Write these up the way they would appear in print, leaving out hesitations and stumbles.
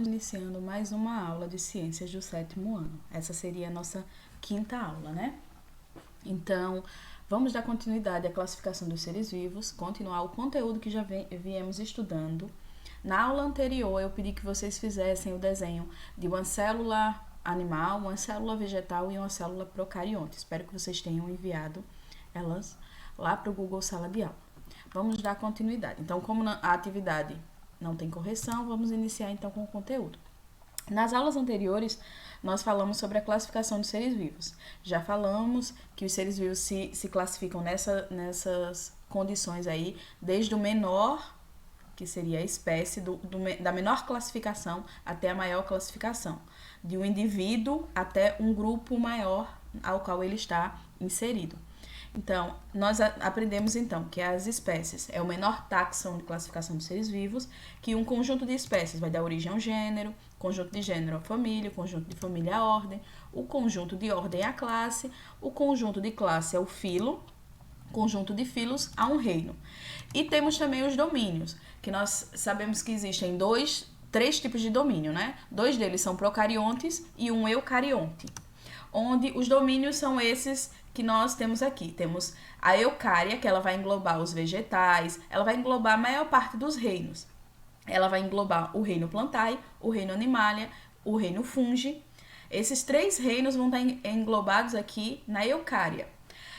Estamos iniciando mais uma aula de ciências do 7º ano. Essa seria a nossa 5ª aula, né? Então, vamos dar continuidade à classificação dos seres vivos, continuar o conteúdo que já viemos estudando. Na aula anterior, eu pedi que vocês fizessem o desenho de uma célula animal, uma célula vegetal e uma célula procarionte. Espero que vocês tenham enviado elas lá para o Google Sala de Aula. Vamos dar continuidade. Então, como a atividade não tem correção, vamos iniciar então com o conteúdo. Nas aulas anteriores, nós falamos sobre a classificação dos seres vivos. Já falamos que os seres vivos se classificam nessas condições aí, desde o menor, que seria a espécie, da menor classificação até a maior classificação, de um indivíduo até um grupo maior ao qual ele está inserido. Então, nós aprendemos então que as espécies é o menor taxon de classificação dos seres vivos, que um conjunto de espécies vai dar origem ao gênero, conjunto de gênero à família, o conjunto de família à ordem, o conjunto de ordem à classe, o conjunto de classe ao filo, conjunto de filos a um reino. E temos também os domínios, que nós sabemos que existem três tipos de domínio, né? 2 deles são procariontes e um eucarionte, onde os domínios são esses que nós temos aqui. Temos a eucária, que ela vai englobar os vegetais, ela vai englobar a maior parte dos reinos. Ela vai englobar o reino plantae, o reino animalia, o reino fungi. Esses 3 reinos vão estar englobados aqui na eucária.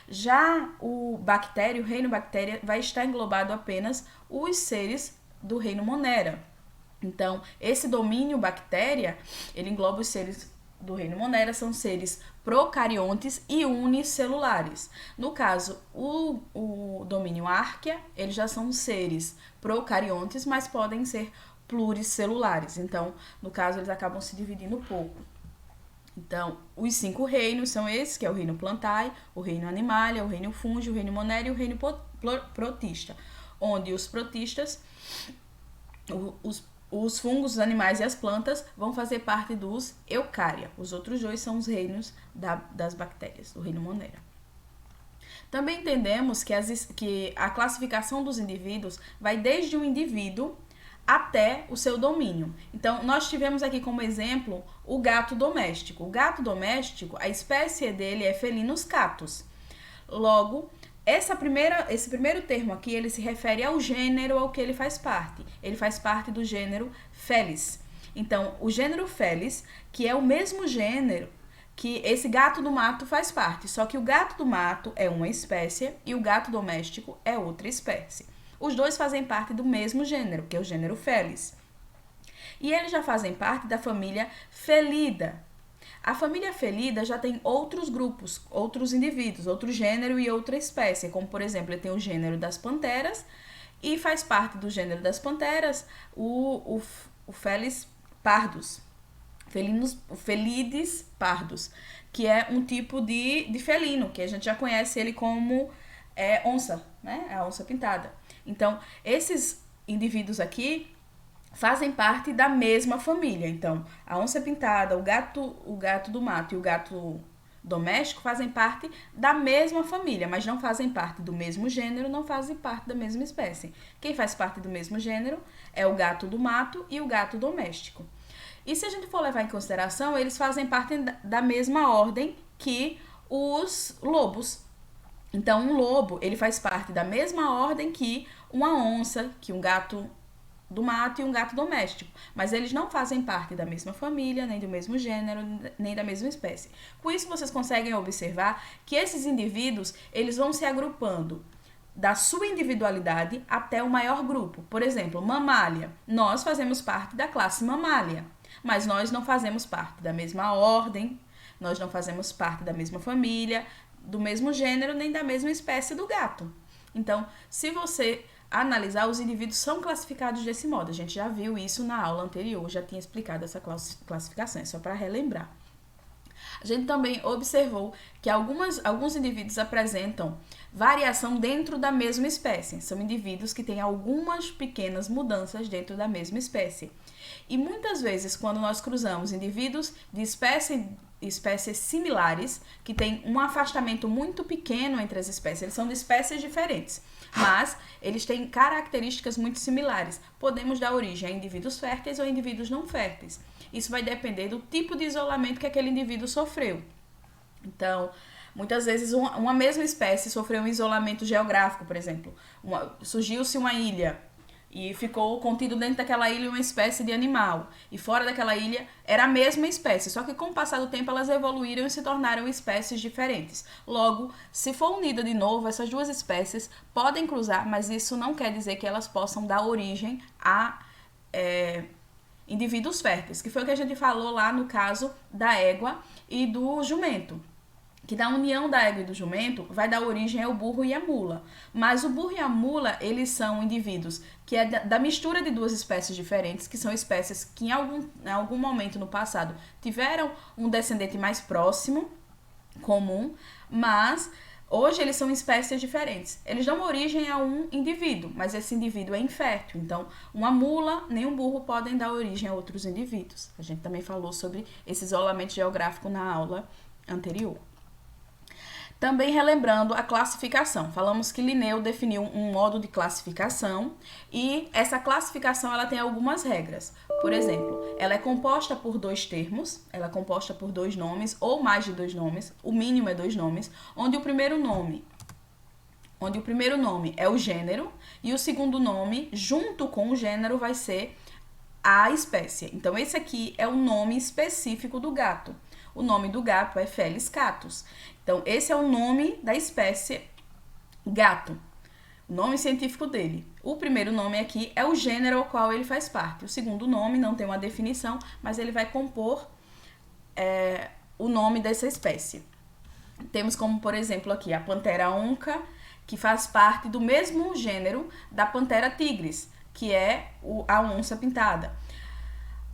Já o bactério, o reino bactéria, vai estar englobado apenas os seres do reino monera. Então, esse domínio bactéria, ele engloba os seres do reino monera, são seres procariontes e unicelulares. No caso, o domínio árquea, eles já são seres procariontes, mas podem ser pluricelulares. Então, no caso, eles acabam se dividindo pouco. Então, os 5 reinos são esses, que é o reino plantae, o reino animalia, o reino fungi, o reino monera e o reino protista, onde os protistas, os fungos, os animais e as plantas vão fazer parte dos eucária. Os outros 2 são os reinos das bactérias, do reino monera. Também entendemos que a classificação dos indivíduos vai desde um indivíduo até o seu domínio. Então, nós tivemos aqui como exemplo o gato doméstico. O gato doméstico, a espécie dele é Felinus catus. Logo, esse primeiro termo aqui, ele se refere ao gênero ao que ele faz parte. Ele faz parte do gênero Felis. Então, o gênero Felis, que é o mesmo gênero que esse gato do mato faz parte, só que o gato do mato é uma espécie e o gato doméstico é outra espécie. Os 2 fazem parte do mesmo gênero, que é o gênero Felis. E eles já fazem parte da família Felida. A família Felida já tem outros grupos, outros indivíduos, outro gênero e outra espécie, como por exemplo, ele tem o gênero das panteras e faz parte do gênero das panteras o Felis pardus, Felides pardus, que é um tipo de felino, que a gente já conhece ele como onça, né? A onça pintada. Então, esses indivíduos aqui fazem parte da mesma família. Então, a onça pintada, o gato do mato e o gato doméstico fazem parte da mesma família, mas não fazem parte do mesmo gênero, não fazem parte da mesma espécie. Quem faz parte do mesmo gênero é o gato do mato e o gato doméstico. E se a gente for levar em consideração, eles fazem parte da mesma ordem que os lobos. Então, um lobo, ele faz parte da mesma ordem que uma onça, que um gato do mato e um gato doméstico. Mas eles não fazem parte da mesma família, nem do mesmo gênero, nem da mesma espécie. Com isso, vocês conseguem observar que esses indivíduos, eles vão se agrupando da sua individualidade até o maior grupo. Por exemplo, mamália. Nós fazemos parte da classe mamália, mas nós não fazemos parte da mesma ordem, nós não fazemos parte da mesma família, do mesmo gênero, nem da mesma espécie do gato. Então, se você analisar, os indivíduos são classificados desse modo. A gente já viu isso na aula anterior, já tinha explicado essa classificação, é só para relembrar. A gente também observou que alguns indivíduos apresentam variação dentro da mesma espécie. São indivíduos que têm algumas pequenas mudanças dentro da mesma espécie. E muitas vezes, quando nós cruzamos indivíduos de espécies similares, que têm um afastamento muito pequeno entre as espécies. Eles são de espécies diferentes, mas eles têm características muito similares. Podemos dar origem a indivíduos férteis ou indivíduos não férteis. Isso vai depender do tipo de isolamento que aquele indivíduo sofreu. Então, muitas vezes uma mesma espécie sofreu um isolamento geográfico, por exemplo. Surgiu-se uma ilha e ficou contido dentro daquela ilha uma espécie de animal. E fora daquela ilha era a mesma espécie, só que com o passar do tempo elas evoluíram e se tornaram espécies diferentes. Logo, se for unida de novo, essas duas espécies podem cruzar, mas isso não quer dizer que elas possam dar origem a indivíduos férteis, que foi o que a gente falou lá no caso da égua e do jumento. Que da união da égua e do jumento vai dar origem ao burro e à mula. Mas o burro e a mula, eles são indivíduos que é da mistura de duas espécies diferentes, que são espécies que em algum momento no passado tiveram um descendente mais próximo, comum, mas hoje eles são espécies diferentes. Eles dão origem a um indivíduo, mas esse indivíduo é infértil. Então, uma mula nem um burro podem dar origem a outros indivíduos. A gente também falou sobre esse isolamento geográfico na aula anterior. Também relembrando a classificação, falamos que Linneu definiu um modo de classificação e essa classificação ela tem algumas regras. Por exemplo, ela é composta por dois termos, ela é composta por dois nomes ou mais de dois nomes, o mínimo é dois nomes, onde o primeiro nome é o gênero e o segundo nome, junto com o gênero, vai ser a espécie. Então, esse aqui é o nome específico do gato. O nome do gato é Felis catus. Então, esse é o nome da espécie gato, o nome científico dele. O primeiro nome aqui é o gênero ao qual ele faz parte. O segundo nome não tem uma definição, mas ele vai compor o nome dessa espécie. Temos como, por exemplo, aqui a Panthera onca, que faz parte do mesmo gênero da Panthera tigris, que é a onça pintada.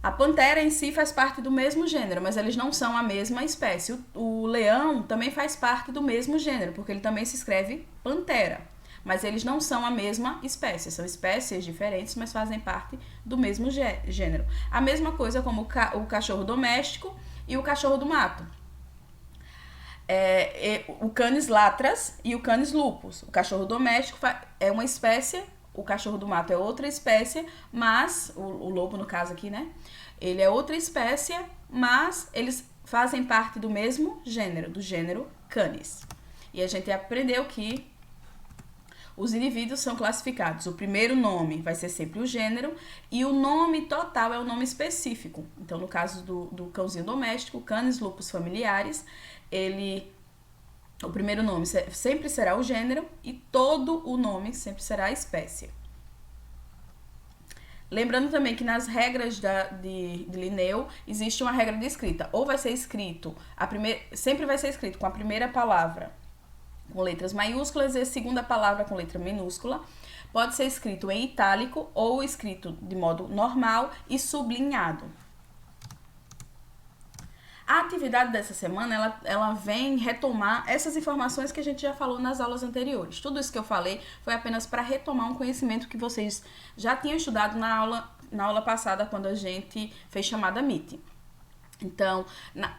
A pantera em si faz parte do mesmo gênero, mas eles não são a mesma espécie. O leão também faz parte do mesmo gênero, porque ele também se escreve pantera. Mas eles não são a mesma espécie, são espécies diferentes, mas fazem parte do mesmo gênero. A mesma coisa como o cachorro doméstico e o cachorro do mato. O Canis latras e o Canis lupus. O cachorro doméstico é uma espécie, o cachorro do mato é outra espécie, mas, o lobo no caso aqui, né? Ele é outra espécie, mas eles fazem parte do mesmo gênero, do gênero Canis. E a gente aprendeu que os indivíduos são classificados. O primeiro nome vai ser sempre o gênero e o nome total é o nome específico. Então, no caso do cãozinho doméstico, Canis lupus familiaris, o primeiro nome sempre será o gênero e todo o nome sempre será a espécie. Lembrando também que nas regras de Linneu existe uma regra de escrita. Ou vai ser escrito, sempre vai ser escrito com a primeira palavra com letras maiúsculas e a segunda palavra com letra minúscula. Pode ser escrito em itálico ou escrito de modo normal e sublinhado. A atividade dessa semana, ela vem retomar essas informações que a gente já falou nas aulas anteriores. Tudo isso que eu falei foi apenas para retomar um conhecimento que vocês já tinham estudado na aula passada, quando a gente fez chamada MIT. Então,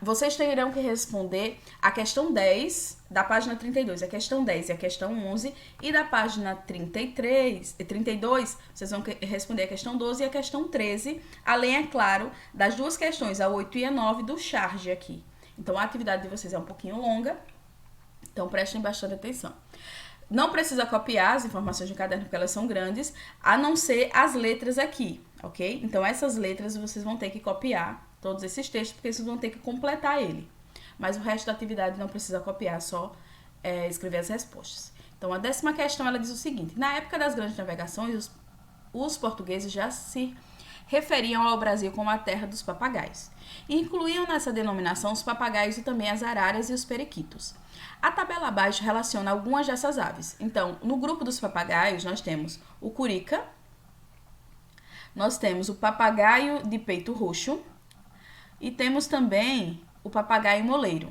vocês terão que responder a questão 10 da página 32, a questão 10 e a questão 11, e da página 33 e 32, vocês vão responder a questão 12 e a questão 13, além, é claro, das duas questões, a 8 e a 9 do charge aqui. Então, a atividade de vocês é um pouquinho longa, então prestem bastante atenção. Não precisa copiar as informações do caderno, porque elas são grandes, a não ser as letras aqui, ok? Então, essas letras vocês vão ter que copiar todos esses textos, porque vocês vão ter que completar ele. Mas o resto da atividade não precisa copiar, só escrever as respostas. Então, a 10ª questão, ela diz o seguinte: na época das grandes navegações, os portugueses já se referiam ao Brasil como a terra dos papagaios. E incluíam nessa denominação os papagaios e também as araras e os periquitos. A tabela abaixo relaciona algumas dessas aves. Então, no grupo dos papagaios, nós temos o curica, nós temos o papagaio de peito roxo, e temos também o papagaio moleiro.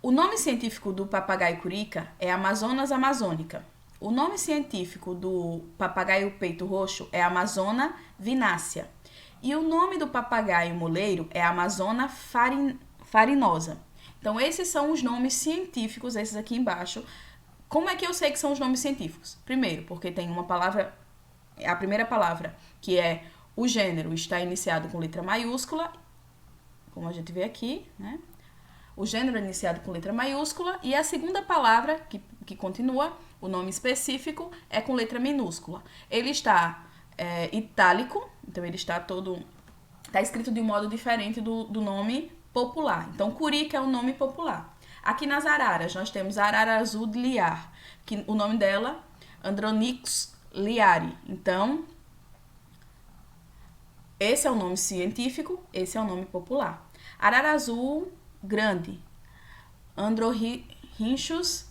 O nome científico do papagaio curica é Amazonas amazônica. O nome científico do papagaio peito roxo é Amazona vinácea. E o nome do papagaio moleiro é Amazona farinosa. Então, esses são os nomes científicos, esses aqui embaixo. Como é que eu sei que são os nomes científicos? Primeiro, porque tem uma palavra, a primeira palavra, que é o gênero, está iniciado com letra maiúscula, como a gente vê aqui, né? O gênero é iniciado com letra maiúscula, e a segunda palavra, que continua, o nome específico, é com letra minúscula. Ele está itálico, então ele está escrito de um modo diferente do nome popular. Então, Curica é o nome popular. Aqui nas araras, nós temos a arara azul de liar, que o nome dela, Andronix liari. Então, esse é o nome científico, esse é o nome popular. Arara azul grande, Androrhynchus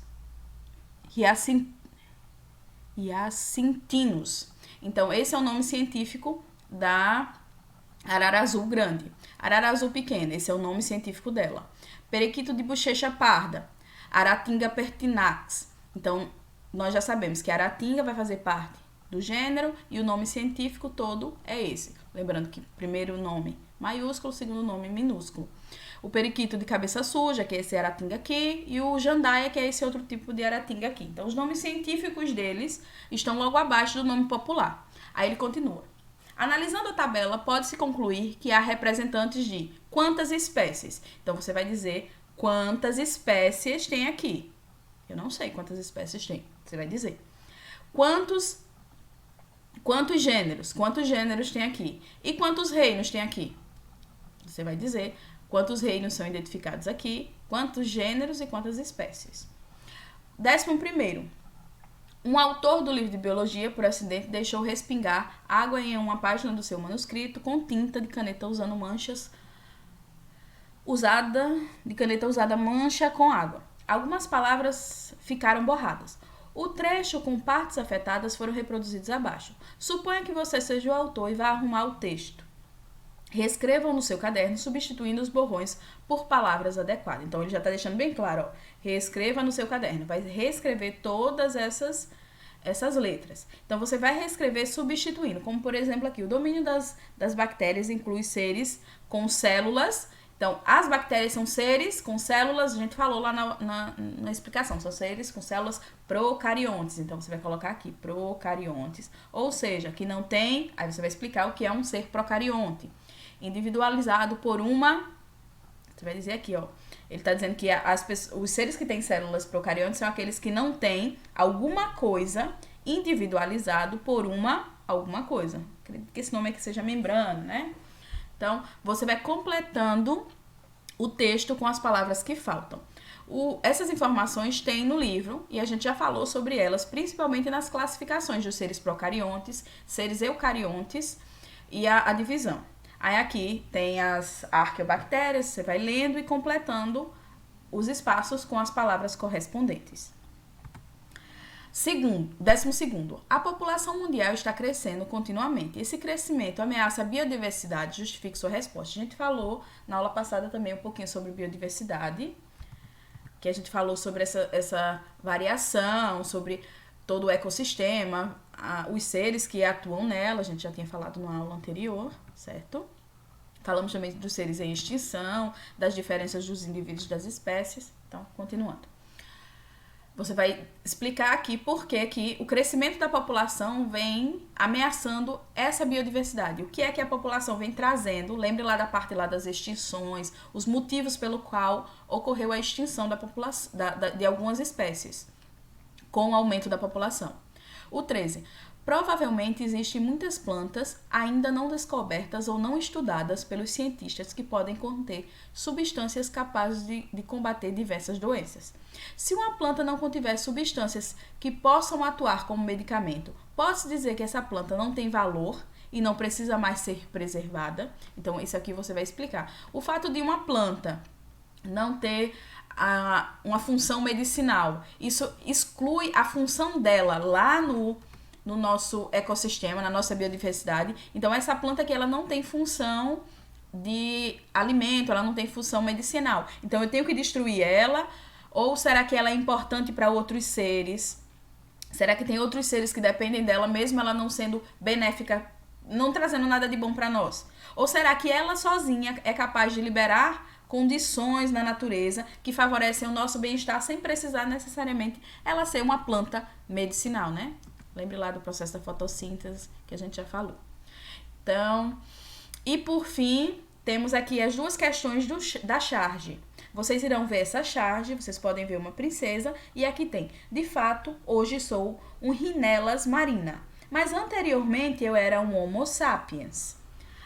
hyacintinus. Então, esse é o nome científico da arara azul grande. Arara azul pequena, esse é o nome científico dela. Periquito de bochecha parda, Aratinga pertinax. Então, nós já sabemos que a aratinga vai fazer parte do gênero e o nome científico todo é esse. Lembrando que primeiro nome maiúsculo, segundo nome minúsculo. O periquito de cabeça suja, que é esse aratinga aqui, e o jandaia, que é esse outro tipo de aratinga aqui. Então, os nomes científicos deles estão logo abaixo do nome popular. Aí ele continua. Analisando a tabela, pode-se concluir que há representantes de quantas espécies. Então, você vai dizer quantas espécies tem aqui. Eu não sei quantas espécies tem. Você vai dizer. Quantos gêneros? Quantos gêneros tem aqui? E quantos reinos tem aqui? Você vai dizer quantos reinos são identificados aqui, quantos gêneros e quantas espécies. 11º. Um autor do livro de biologia, por acidente, deixou respingar água em uma página do seu manuscrito com tinta de caneta usando caneta usada mancha com água. Algumas palavras ficaram borradas. O trecho com partes afetadas foram reproduzidos abaixo. Suponha que você seja o autor e vá arrumar o texto. Reescrevam no seu caderno, substituindo os borrões por palavras adequadas. Então, ele já está deixando bem claro, ó. Reescreva no seu caderno. Vai reescrever todas essas letras. Então, você vai reescrever substituindo. Como, por exemplo, aqui, o domínio das bactérias inclui seres com células. Então, as bactérias são seres com células, a gente falou lá na explicação, são seres com células procariontes. Então, você vai colocar aqui, procariontes. Ou seja, que não tem, aí você vai explicar o que é um ser procarionte. Individualizado por uma, você vai dizer aqui, ó, ele está dizendo que os seres que têm células procariontes são aqueles que não têm alguma coisa individualizado por alguma coisa. Acredito que esse nome aqui seja membrana, né? Então, você vai completando o texto com as palavras que faltam. Essas informações tem no livro e a gente já falou sobre elas, principalmente nas classificações dos seres procariontes, seres eucariontes e a divisão. Aí aqui tem as arqueobactérias, você vai lendo e completando os espaços com as palavras correspondentes. 12º, a população mundial está crescendo continuamente. Esse crescimento ameaça a biodiversidade? Justifique sua resposta. A gente falou na aula passada também um pouquinho sobre biodiversidade, que a gente falou sobre essa variação, sobre todo o ecossistema, os seres que atuam nela, a gente já tinha falado na aula anterior, certo? Falamos também dos seres em extinção, das diferenças dos indivíduos das espécies. Então, continuando. Você vai explicar aqui por que o crescimento da população vem ameaçando essa biodiversidade. O que é que a população vem trazendo? Lembre lá da parte lá das extinções, os motivos pelo qual ocorreu a extinção de algumas espécies com o aumento da população. O 13. Provavelmente existem muitas plantas ainda não descobertas ou não estudadas pelos cientistas que podem conter substâncias capazes de combater diversas doenças. Se uma planta não contiver substâncias que possam atuar como medicamento, pode-se dizer que essa planta não tem valor e não precisa mais ser preservada? Então, isso aqui você vai explicar. O fato de uma planta não ter uma função medicinal, isso exclui a função dela lá no nosso ecossistema, na nossa biodiversidade. Então, essa planta aqui, ela não tem função de alimento, ela não tem função medicinal. Então, eu tenho que destruir ela, ou será que ela é importante para outros seres? Será que tem outros seres que dependem dela, mesmo ela não sendo benéfica, não trazendo nada de bom para nós? Ou será que ela sozinha é capaz de liberar condições na natureza que favorecem o nosso bem-estar sem precisar necessariamente ela ser uma planta medicinal, né? Lembre lá do processo da fotossíntese que a gente já falou. Então, e por fim, temos aqui as duas questões da charge. Vocês irão ver essa charge, vocês podem ver uma princesa, e aqui tem, de fato, hoje sou um Rhinelas marina, mas anteriormente eu era um Homo sapiens.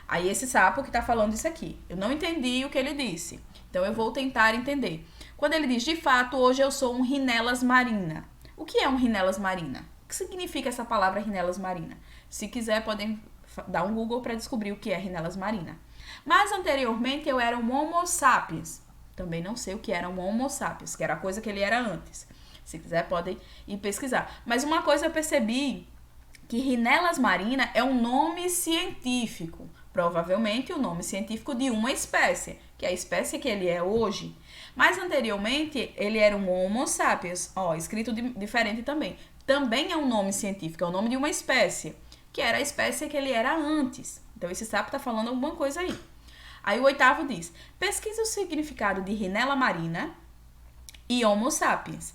Aí esse sapo que tá falando isso aqui, eu não entendi o que ele disse, então eu vou tentar entender. Quando ele diz, de fato, hoje eu sou um Rhinelas marina. O que é um Rhinelas marina? O que significa essa palavra Rhinelas marina? Se quiser, podem dar um Google para descobrir o que é Rhinelas marina. Mas anteriormente eu era um Homo sapiens. Também não sei o que era um Homo sapiens, que era a coisa que ele era antes. Se quiser, podem ir pesquisar. Mas uma coisa eu percebi, que Rhinelas marina é um nome científico. Provavelmente o nome científico de uma espécie, que é a espécie que ele é hoje. Mas anteriormente ele era um Homo sapiens, escrito diferente também. Também é um nome científico, é o nome de uma espécie, que era a espécie que ele era antes. Então esse sapo está falando alguma coisa aí. Aí o oitavo diz, pesquisa o significado de Rhinela marina e Homo sapiens.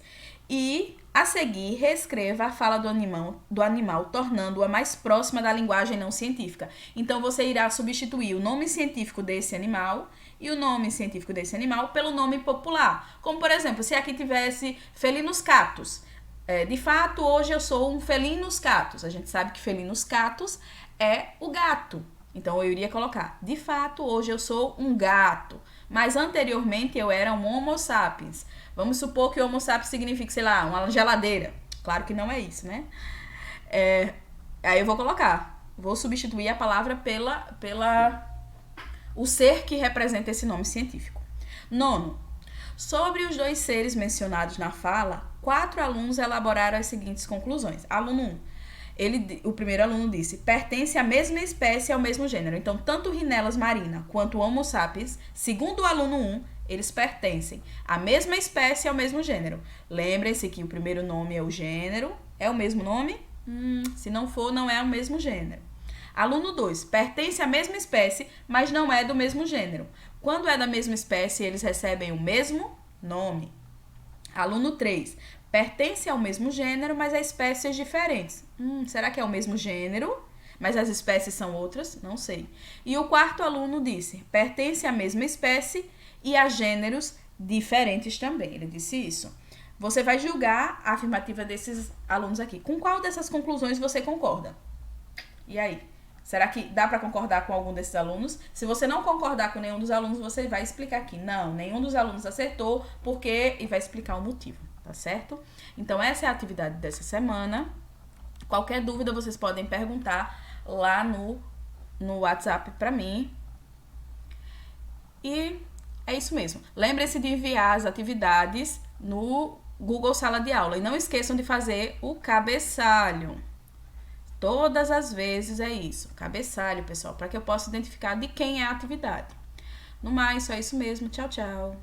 E, a seguir, reescreva a fala do animal tornando-a mais próxima da linguagem não científica. Então, você irá substituir o nome científico desse animal e o nome científico desse animal pelo nome popular. Como, por exemplo, se aqui tivesse Felinus catus. De fato, hoje eu sou um Felinus catus. A gente sabe que Felinus catus é o gato. Então, eu iria colocar, de fato, hoje eu sou um gato, mas anteriormente eu era um Homo sapiens. Vamos supor que Homo sapiens significa, sei lá, uma geladeira. Claro que não é isso, né? Aí eu vou substituir a palavra pela o ser que representa esse nome científico. Nono, sobre os dois seres mencionados na fala, 4 alunos elaboraram as seguintes conclusões. Aluno 1. O primeiro aluno disse, pertence à mesma espécie e ao mesmo gênero. Então, tanto Rhinelas marina quanto Homo sapiens, segundo o aluno 1, eles pertencem à mesma espécie e ao mesmo gênero. Lembrem-se que o primeiro nome é o gênero. É o mesmo nome? Se não for, não é o mesmo gênero. Aluno 2, pertence à mesma espécie, mas não é do mesmo gênero. Quando é da mesma espécie, eles recebem o mesmo nome. Aluno 3, pertence ao mesmo gênero, mas a espécies diferentes. Será que é o mesmo gênero, mas as espécies são outras? Não sei. E o quarto aluno disse, pertence à mesma espécie e a gêneros diferentes também. Ele disse isso. Você vai julgar a afirmativa desses alunos aqui. Com qual dessas conclusões você concorda? E aí? Será que dá para concordar com algum desses alunos? Se você não concordar com nenhum dos alunos, você vai explicar aqui. Não, nenhum dos alunos acertou, porque... E vai explicar o motivo, tá certo? Então, essa é a atividade dessa semana. Qualquer dúvida, vocês podem perguntar lá no WhatsApp para mim. E é isso mesmo. Lembre-se de enviar as atividades no Google Sala de Aula. E não esqueçam de fazer o cabeçalho. Todas as vezes é isso. Cabeçalho, pessoal, para que eu possa identificar de quem é a atividade. No mais, só isso mesmo. Tchau, tchau.